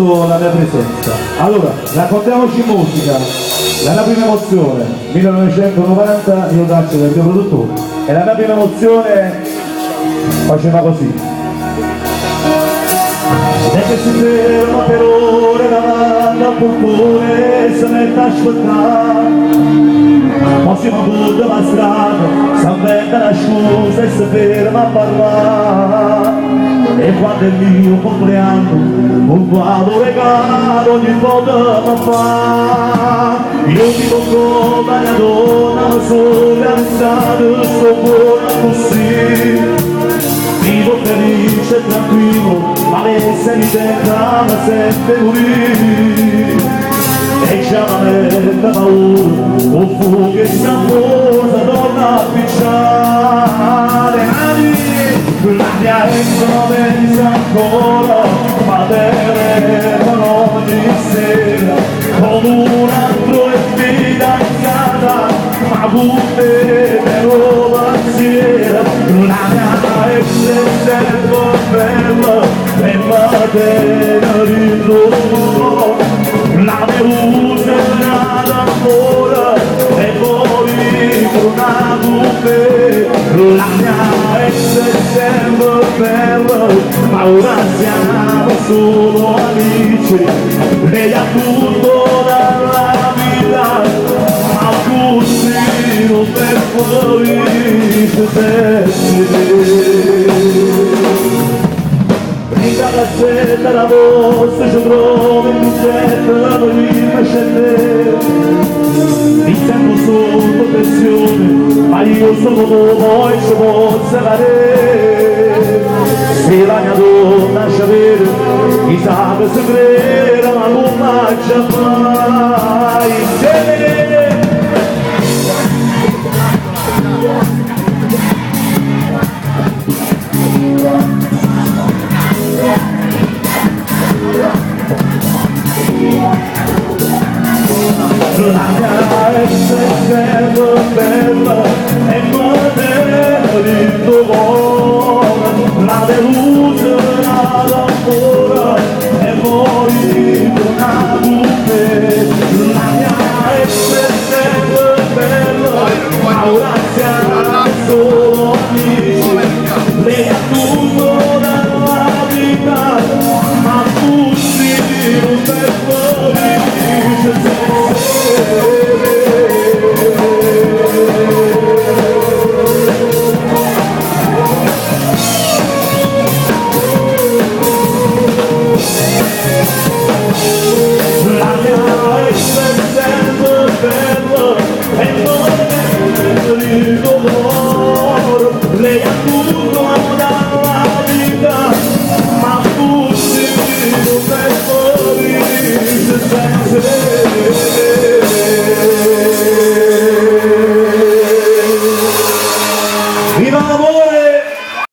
voluto la mia presenza. Allora, raccontiamoci in musica. La mia prima emozione, 1990, io Daccio del mio produttore, e la mia prima emozione faceva così. E che si ferma per ore davanti al portone e si mette a aspettare. Poi si butta la strada, si inventa la scusa e si ferma a parlare. E quando è il mio compleanno, un quadro regalo ogni volta mi fa. Io ti tocco la mia donna, ma sono realizzato, sto buono così. Vivo felice e tranquillo, ma se mi sembra mi sente morire. E già mi mette paura, o fuga e stamposa torna a picciare. La mia ex non pensa ancora, ma telefono ogni sera, con un altro è fidanzata, ma pure però pazzia. La mia ex è sempre bella e mi tiene ritrovo. La mia usa è nata ancora e poi torna pure. La mia ex è sempre bella, ma ora siamo solo amici. Lei ha tutto dalla vita, ma così non per felice la cassetta, la vostra ci trovo in cassetta, la prima scendere. Mi sento sotto pressione, ma io sono dopo e ci posso fare. Se la mia donna ci vede, mi sa che si crede, ma non faccia mai. La mia ex è sempre bella e mi ritrovo. La delusa ancora e poi torna pure. La mia ex è sempre bella, ma ora siamo solo amici. Lei ha tutto dalla vita, ma tutti non per felice. Lei ha